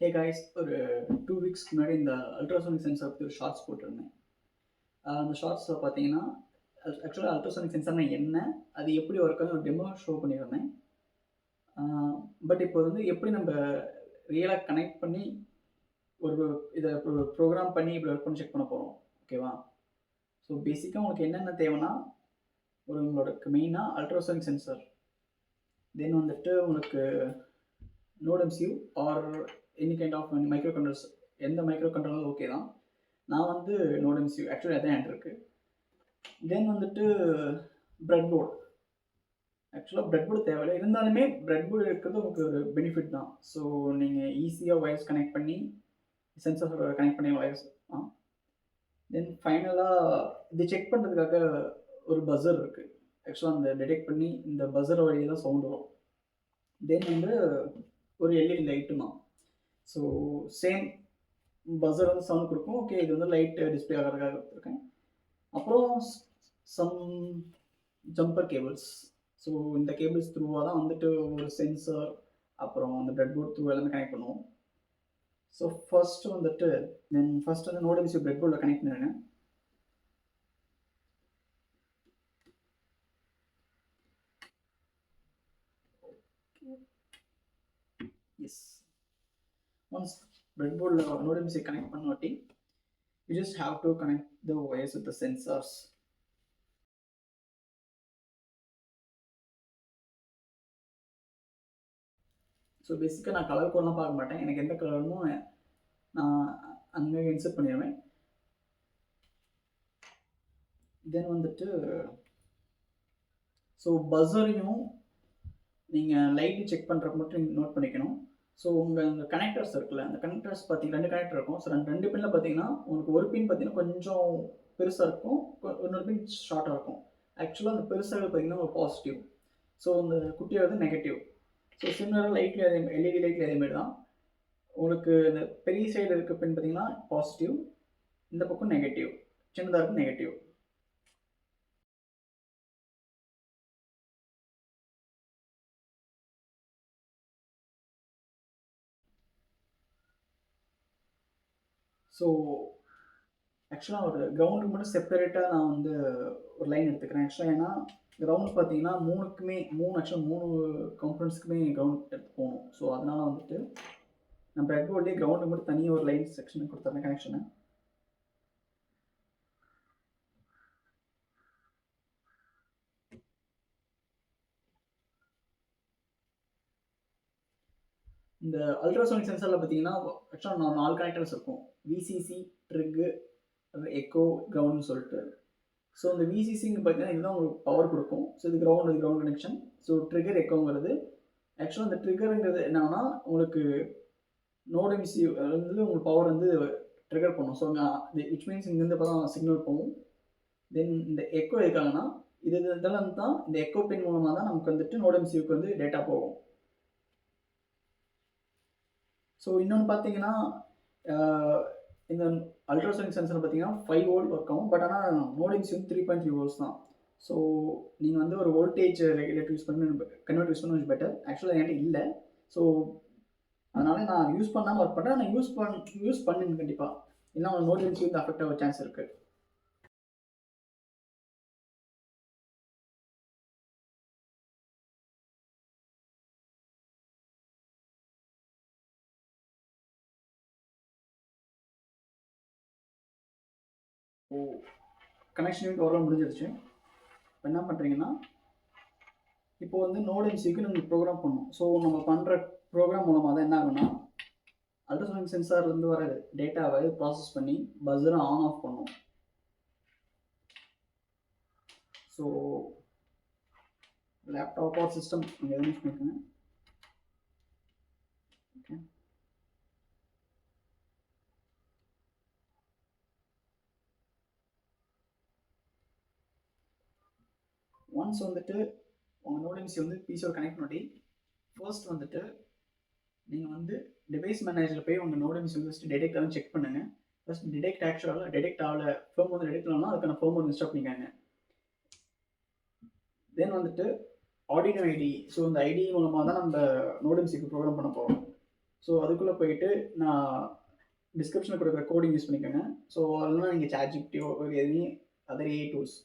Hey guys, ஒரு 2 வீக்ஸ்க்கு முன்னாடி இந்த அல்ட்ராசோனிக் சென்சார் பத்தி ஒரு ஷார்ட்ஸ் போட்டிருந்தேன். அந்த ஷார்ட்ஸில பார்த்தீங்கன்னா, ஆக்சுவலா அல்ட்ராசோனிக் சென்சார்னா என்ன? அது எப்படி ஒர்க் ஆகுதுன்னு ஒரு டெமோ ஷோ பண்ணியிருந்தேன். ஆ பட் இப்போ வந்து எப்படி நம்ப ரியலா கனெக்ட் பண்ணி ஒரு இத ப்ரோகிராம் பண்ணி இப்படி ஒர்க் பண்ணி செக் பண்ண போறோம். ஓகேவா? ஸோ பேசிக்கா உங்களுக்கு என்னென்ன தேவைன்னா, உங்களுக்கு மெயினா அல்ட்ராசோனிக் சென்சார். தென் வந்துட்டு உங்களுக்கு note MCU are any kind of micro controllers. எந்த மைக்ரோ கண்ட்ரோலரும் ஓகே தான். நான் வந்து நோட் எம்சியூ ஆக்சுவலி அதான் என்கிட்ட இருக்கு. தென் வந்துட்டு பிரெட் போர்டு. ஆக்சுவலாக பிரெட் போர்டு தேவையில்லை, இருந்தாலுமே பிரெட் போர்டு இருக்கிறது உங்களுக்கு ஒரு பெனிஃபிட் தான். ஸோ நீங்கள் ஈஸியாக வயர்ஸ் கனெக்ட் பண்ணி சென்சார் கனெக்ட் பண்ணி வயர்ஸ் தான். தென் ஃபைனலாக இது செக் பண்ணுறதுக்காக ஒரு பஸர் இருக்குது. ஆக்சுவலாக அந்த டிடெக்ட் பண்ணி இந்த பஸர் வழியாக தான் சவுண்ட் வரும். தென் வந்து ஒரு எல்இடி லைட்டு தான். ஸோ சேம் பஸர் வந்து சவுண்ட் கொடுக்கும். ஓகே, இது வந்து லைட் டிஸ்பிளே ஆகிறதுக்காக கொடுத்துருக்கேன். அப்புறம் சம் ஜம்பர் கேபிள்ஸ். ஸோ இந்த கேபிள்ஸ் த்ரூவாக தான் வந்துட்டு ஒரு சென்சார் அப்புறம் அந்த பிரெட் போர்ட் த்ரூ எல்லாமே கனெக்ட் பண்ணுவோம். ஸோ ஃபர்ஸ்ட் வந்துட்டு ஃபர்ஸ்ட் வந்து நோட் எம்சியூ பிரெட் போர்டில் கனெக்ட் பண்ணிடுங்க. எஸ், ஒன்ஸ் பிரெட் போர்டில் நோட் எம்சியூ கனெக்ட் பண்ணாட்டி you just have to connect the wires with the sensors. So பேசிக்காக நான் கலர் கோடெலாம் பார்க்க மாட்டேன். எனக்கு எந்த கலருமோ நான் அங்கே இன்சர்ட் பண்ணிடுவேன். தென் வந்துட்டு ஸோ பஸரையும் நீங்கள் லைட்டு செக் பண்ணுறப்ப மட்டும் நீங்கள் நோட் பண்ணிக்கணும். ஸோ உங்கள் அந்த கனெக்டர்ஸ் இருக்குல்ல, அந்த கனெக்டர்ஸ் பார்த்தீங்கன்னா 2 கனெக்டர் இருக்கும். ஸோ ரெண்டு பின்னில் பார்த்தீங்கன்னா உங்களுக்கு ஒரு பின் பார்த்தீங்கன்னா கொஞ்சம் பெருசாக இருக்கும், இன்னொரு பின் ஷார்ட்டாக இருக்கும். ஆக்சுவலாக அந்த பெருசாக பார்த்தீங்கன்னா ஒரு பாசிட்டிவ், ஸோ அந்த குட்டியாக வந்து நெகட்டிவ். ஸோ சிமிலராக லைட்லேயும் அதே எல்இடி லைட்லேயும் அதேமாதிரி தான். உங்களுக்கு இந்த பெரிய சைடு இருக்க பின் பார்த்தீங்கன்னா பாசிட்டிவ், இந்த பக்கம் நெகட்டிவ், சின்னதாக இருக்கும் நெகட்டிவ். ஸோ ஆக்சுவலாக ஒரு கிரவுண்டுக்கு மட்டும் செப்பரேட்டாக நான் வந்து ஒரு லைன் எடுத்துக்கிறேன். ஆக்சுவலாக ஏன்னா கிரவுண்ட் பார்த்தீங்கன்னா மூணு கம்பனன்ட்ஸ்க்குமே கிரவுண்ட் எடுத்து போகணும். ஸோ அதனால் வந்துட்டு நான் பிரெட் போர்ட்லேயே கிரவுண்டுக்கு மட்டும் தனியாக ஒரு லைன் செக்ஷன் கொடுத்துறேன் கனெக்ஷனை. இந்த அல்ட்ராசோனிக் சென்சாரில் பார்த்தீங்கன்னா ஆக்சுவலாக 4 கனெக்டர்ஸ் இருக்கும். விசிசி, ட்ரிக்கு, எக்கோ, கிரவுண்ட்னு சொல்லிட்டு. ஸோ இந்த விசிசிங்க பார்த்தீங்கன்னா இதுதான் உங்களுக்கு பவர் கொடுக்கும். ஸோ இது கிரவுண்ட் கனெக்ஷன். ஸோ ட்ரிகர் எக்கோங்கிறது ஆக்சுவலாக இந்த ட்ரிகருங்கிறது என்னன்னா உங்களுக்கு நோட் எம்சியூ வந்து உங்களுக்கு பவர் வந்து ட்ரிகர் பண்ணும். ஸோ விச் மீன்ஸ் இங்கேருந்து இப்போ தான் சிக்னல் போகும். தென் இந்த எக்கோ எதுக்காகனா இதெல்லாம் தான் இந்த எக்கோ பின் மூலமாக தான் நமக்கு வந்துட்டு நோட் எம்சியூக்கு வந்து டேட்டா போகும். ஸோ இன்னொன்று பார்த்தீங்கன்னா இந்த அல்ட்ராசோனிக் சென்சர் பார்த்தீங்கன்னா 5 வோல்ட் ஒர்க் ஆகும். பட் ஆனால் நோட் எம்சியூ 3.3 வோல்ட்ஸ் தான். ஸோ நீங்கள் வந்து ஒரு வோல்டேஜ் ரெகுலேட்டர் யூஸ் பண்ணி கன்வெர்ட் யூஸ் பண்ண பெட்டர். ஆக்சுவலாக என்கிட்ட இல்லை. ஸோ அதனால் நான் யூஸ் பண்ணாமல் ஒர்க் பண்ணுறேன். நான் யூஸ் பண்ணுங்க கண்டிப்பாக, இல்லைனா உங்கள் நோட் எம்சியூ வந்து அஃபெக்ட் ஆக சான்ஸ் இருக்குது. ஓ, கனெக்ஷன் யூனிட் ஓரளவு முடிஞ்சிருச்சு. இப்போ என்ன பண்ணுறீங்கன்னா இப்போ வந்து நோட் எம்சியூக்கு நம்ம ப்ரோக்ராம் பண்ணணும். ஸோ நம்ம பண்ணுற ப்ரோக்ராம் மூலமாக தான் என்ன ஆகுனா அல்ட்ராசோனிக் சென்சார்லேருந்து வர டேட்டாவை ப்ராசஸ் பண்ணி பஸரை ஆன் ஆஃப் பண்ணும். ஸோ லேப்டாப் ஆர் சிஸ்டம் நீங்கள் எதுவும் யூஸ் பண்ணிக்கோங்க. ஓகே, ஒன்ஸ் வந்துட்டு உங்கள் நோட் எம்சியூ வந்து பிசியோட கனெக்ட் பண்ணி ஃபர்ஸ்ட் வந்துட்டு நீங்கள் வந்து டிவைஸ் மேனேஜரில் போய் உங்கள் நோட் எம்சியூ ஃபஸ்ட்டு டிடெக்ட் ஆகும் செக் பண்ணுங்கள். ஃபஸ்ட் டிடெக்ட் ஆகலை ஃபோம் வந்து டிடெக்ட் ஆகலாம், அதுக்கான ஃபோம் வந்து இன்ஸ்டால் பண்ணிக்காங்க. தென் வந்துட்டு ஆர்டினோ ஐடி. ஸோ இந்த ஐடி மூலமாக தான் நம்ம நோட் எம்சியூக்கு ப்ரோக்ராம் பண்ண போகிறோம். ஸோ அதுக்குள்ளே போயிட்டு நான் டிஸ்கிரிப்ஷனில் கொடுக்குற கோடிங் யூஸ் பண்ணிக்கோங்க. ஸோ அதெல்லாம் நீங்கள் ChatGPTயோ எனி அதர் ஏஐ டூல்ஸ்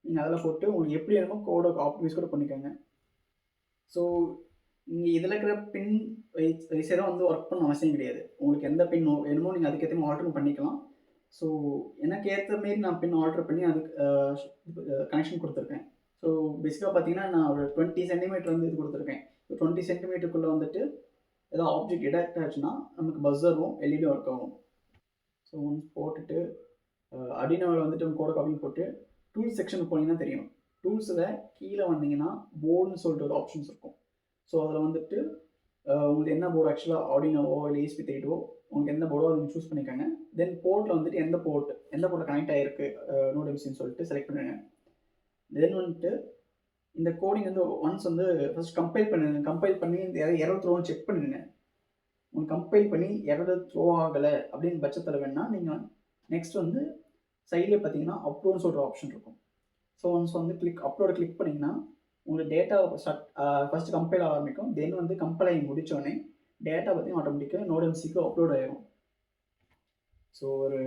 நீங்கள் அதில் போட்டு உங்களுக்கு எப்படி வேணுமோ கோடை ஆப்டிமைஸ் கூட பண்ணிக்கோங்க. ஸோ நீங்கள் இதில் இருக்கிற பின் வைஸெல்லாம் வந்து ஒர்க் பண்ண அவசியம் கிடையாது. உங்களுக்கு எந்த பின் வேணுமோ நீங்கள் அதுக்கேற்ற மாதிரி ஆல்டர் பண்ணிக்கலாம். ஸோ எனக்கு ஏற்ற மாரி நான் பின் ஆல்டர் பண்ணி அதுக்கு கனெக்ஷன் கொடுத்துருக்கேன். ஸோ பேசிக்காக பார்த்தீங்கன்னா நான் ஒரு 20 சென்டிமீட்டர் வந்து இது கொடுத்துருக்கேன். இப்போ 20 சென்டிமீட்டருக்குள்ளே வந்துட்டு ஏதோ ஆப்ஜெக்ட் டிடெக்ட் ஆச்சுன்னா நமக்கு பஸ்ஸரும் எல்இடி ஒர்க் ஆகும். ஸோ ஒன்ஸ் போட்டுட்டு அடினோவில் வந்துட்டு கோட காப்பி போட்டு டூல்ஸ் செக்ஷனுக்கு போனீங்கன்னா தெரியும். டூல்ஸில் கீழே வந்தீங்கன்னா போர்டுன்னு சொல்லிட்டு ஒரு ஆப்ஷன்ஸ் இருக்கும். ஸோ அதில் வந்துட்டு உங்களுக்கு என்ன போர்டு ஆக்சுவலாக ஆர்டினோவோ இல்லை ESP32 உங்களுக்கு எந்த போர்டோ அதை சூஸ் பண்ணிக்கோங்க. தென் போர்ட்டில் வந்துட்டு எந்த போர்ட்டில் கனெக்ட் ஆகிருக்கு நோட் எம்சின்னு சொல்லிட்டு செலக்ட் பண்ணுங்க. தென் வந்துட்டு இந்த கோடிங் வந்து ஒன்ஸ் வந்து ஃபர்ஸ்ட் கம்பைல் பண்ணி எதாவது எரர் த்ரோன்னு செக் பண்ணுங்க. உங்களுக்கு கம்பைல் பண்ணி எரர் த்ரோ ஆகலை அப்படின்னு பட்சத்தில் வேணால் நீங்கள் நெக்ஸ்ட் வந்து சைட்லேயே பார்த்தீங்கன்னா அப்லோட்னு சொல்கிற ஆப்ஷன் இருக்கும். ஸோ ஒன்ஸ் வந்து அப்லோடு கிளிக் பண்ணிங்கன்னா உங்களுக்கு டேட்டா ஃபஸ்ட்டு கம்பைல் ஆரம்பிக்கும். தென் வந்து கம்பைல் ஆகி முடித்தோடனே டேட்டா பார்த்தீங்கன்னா ஆட்டோமேட்டிக்காக நோட் எம்சிக்கு அப்லோட் ஆகிடும். ஸோ ஒரு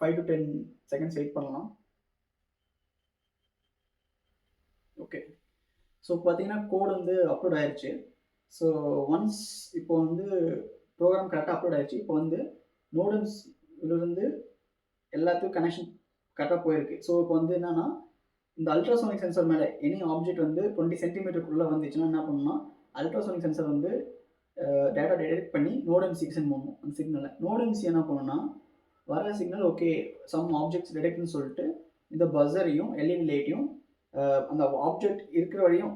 5 to 10 செகண்ட்ஸ் வெயிட் பண்ணலாம். ஓகே, ஸோ பார்த்தீங்கன்னா கோட் வந்து அப்லோட் ஆயிடுச்சு. ஸோ ஒன்ஸ் இப்போ வந்து ப்ரோக்ராம் கரெக்டாக அப்லோட் ஆயிடுச்சு. இப்போ வந்து நோடம்ஸ் இதுலேருந்து எல்லாத்துக்கும் கனெக்ஷன் கரெக்டாக போயிருக்கு. ஸோ இப்போ வந்து என்னென்னா இந்த அல்ட்ராசோனிக் சென்சார் மேலே எனி ஆப்ஜெக்ட் வந்து 20 சென்டிமீட்டருக்குள்ளே வந்துச்சுன்னா என்ன பண்ணணும்னா அல்ட்ராசோனிக் சென்சார் வந்து டேட்டா டிடெக்ட் பண்ணி நோடம்சிக்கு சென்ட் பண்ணணும். அந்த சிக்னலை நோடம்சி என்ன பண்ணணும்னா வர சிக்னல் ஓகே சம் ஆப்ஜெக்ட்ஸ் டிடெக்ட்னு சொல்லிட்டு இந்த பஸரையும் எல்இடி லைட்டையும் அந்த ஆப்ஜெக்ட் இருக்கிற வரையும்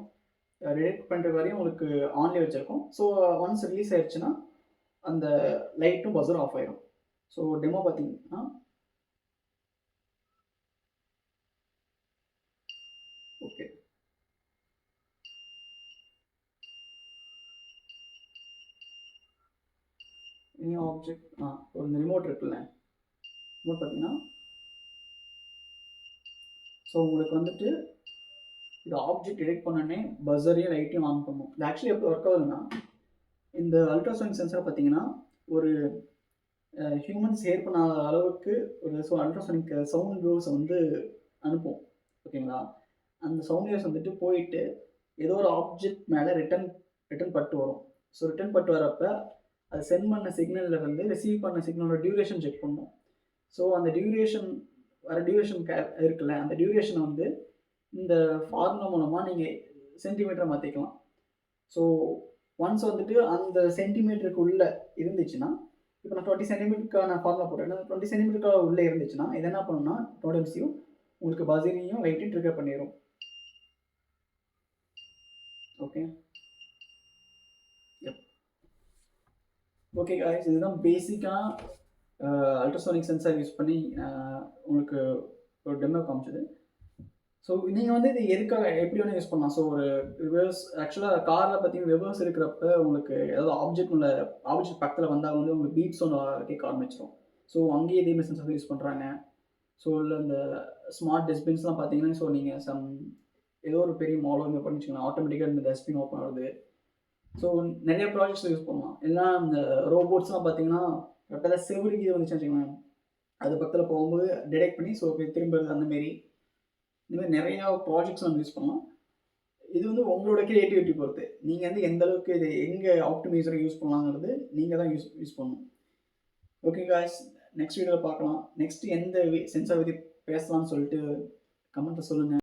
டிடெக்ட் பண்ணுற வரையும் உங்களுக்கு ஆன்லேயே வச்சுருக்கோம். ஸோ ஒன்ஸ் ரிலீஸ் ஆயிடுச்சுன்னா அந்த லைட்டும் பஸரும் ஆஃப் ஆயிடும். ஸோ டெமோ பார்த்தீங்கன்னா ஓகே, இனி ஆப்ஜெக்ட் ஒரு ரிமோட் இருக்குல்ல, ரிமோட் பார்த்தீங்கன்னா ஸோ உங்களுக்கு வந்துட்டு இது ஆப்ஜெக்ட் டிடெக்ட் பண்ணோடனே பஸரையும் லைட்டையும் ஆன் பண்ணும். இது ஆக்சுவலி எப்படி ஒர்க் ஆகுதுன்னா இந்த அல்ட்ராசோனிக் சென்சார் பார்த்தீங்கன்னா ஒரு ஹியூமன்ஸ் ஹேர் பண்ணாத அளவுக்கு ஒரு அல்ட்ராசோனிக் சவுண்ட் வேவ்ஸ் வந்து அனுப்பும். ஓகேங்களா, அந்த சவுண்ட் வேவ்ஸ் வந்துட்டு போயிட்டு ஏதோ ஒரு ஆப்ஜெக்ட் மேலே ரிட்டன் பட்டு வரும். ஸோ ரிட்டன் பட்டு வரப்போ அது சென்ட் பண்ண சிக்னலில் இருந்து ரிசீவ் பண்ண சிக்னலோட டியூரேஷன் செக் பண்ணும். ஸோ அந்த டியூரேஷன் இருக்குல்ல, அந்த டியூரேஷனை வந்து இந்த ஃபார்முலா மூலமாக நீங்கள் சென்டிமீட்டரை மாற்றிக்கலாம். ஸோ ஒன்ஸ் வந்துட்டு அந்த சென்டிமீட்டருக்கு உள்ளே இருந்துச்சுன்னா இப்போ நான் 20 சென்டிமீட்டருக்கான ஃபார்முலா போட்டேன். 20 சென்டிமீட்டருக்காக உள்ளே இருந்துச்சுன்னா இது என்ன பண்ணுன்னா நோடம்சியும் உங்களுக்கு பஸரையும் லைட்டையும் ட்ரிகர் பண்ணிடும். ஓகே ஓகே காய்ஸ், இதுதான் பேசிக்காக அல்ட்ராசோனிக் சென்சார் யூஸ் பண்ணி உங்களுக்கு ஒரு டெமோ காமிச்சது. ஸோ நீங்கள் வந்து இது எதுக்காக எப்படி வேணால் யூஸ் பண்ணலாம். ஸோ ஒரு ரிவர்ஸ் ஆக்சுவலாக காரில் பார்த்தீங்கன்னா ரிவர்ஸ் இருக்கிறப்ப உங்களுக்கு ஏதாவது ஆப்ஜெக்ட் பக்கத்தில் வந்தால் வந்து உங்களுக்கு பீப் சவுண்ட் கேட்க ஆரம்பிச்சிடும். ஸோ அங்கேயே இதே மாதிரி சென்சார் யூஸ் பண்ணுறாங்க. ஸோ இல்லை இந்த ஸ்மார்ட் டஸ்ட்பின்ஸ்லாம் பார்த்தீங்கன்னா ஸோ நீங்கள் ஏதோ ஒரு பெரிய மால் வந்து பண்ணிச்சுக்கலாம், ஆட்டோமேட்டிக்காக இந்த டஸ்ட்பின் ஓப்பன் ஆகுது. ஸோ நிறைய ப்ராஜெக்ட்ஸ் யூஸ் பண்ணலாம். எல்லாம் இந்த ரோபோட்ஸ்லாம் பார்த்தீங்கன்னா கரெக்டாக செவருக்கு இது வந்துச்சுன்னு வச்சுக்கோங்களேன், அது பக்கத்தில் போகும்போது டிடெக்ட் பண்ணி ஸோ திரும்புறது அந்தமாரி இந்த மாதிரி நிறையா ப்ராஜெக்ட்ஸ் நம்ம யூஸ் பண்ணலாம். இது வந்து உங்களோட கிரியேட்டிவிட்டி பொறுத்து நீங்கள் வந்து எந்த அளவுக்கு இது எங்கே ஆப்டிமைசரை யூஸ் பண்ணலாங்கிறது நீங்கள் தான் யூஸ் பண்ணணும். ஓகே காய்ஸ், நெக்ஸ்ட் வீடியோவில் பார்க்கலாம். நெக்ஸ்ட் எந்த சென்சார் பற்றி பேசலாம்னு சொல்லிட்டு கமெண்ட்டில் சொல்லுங்கள்.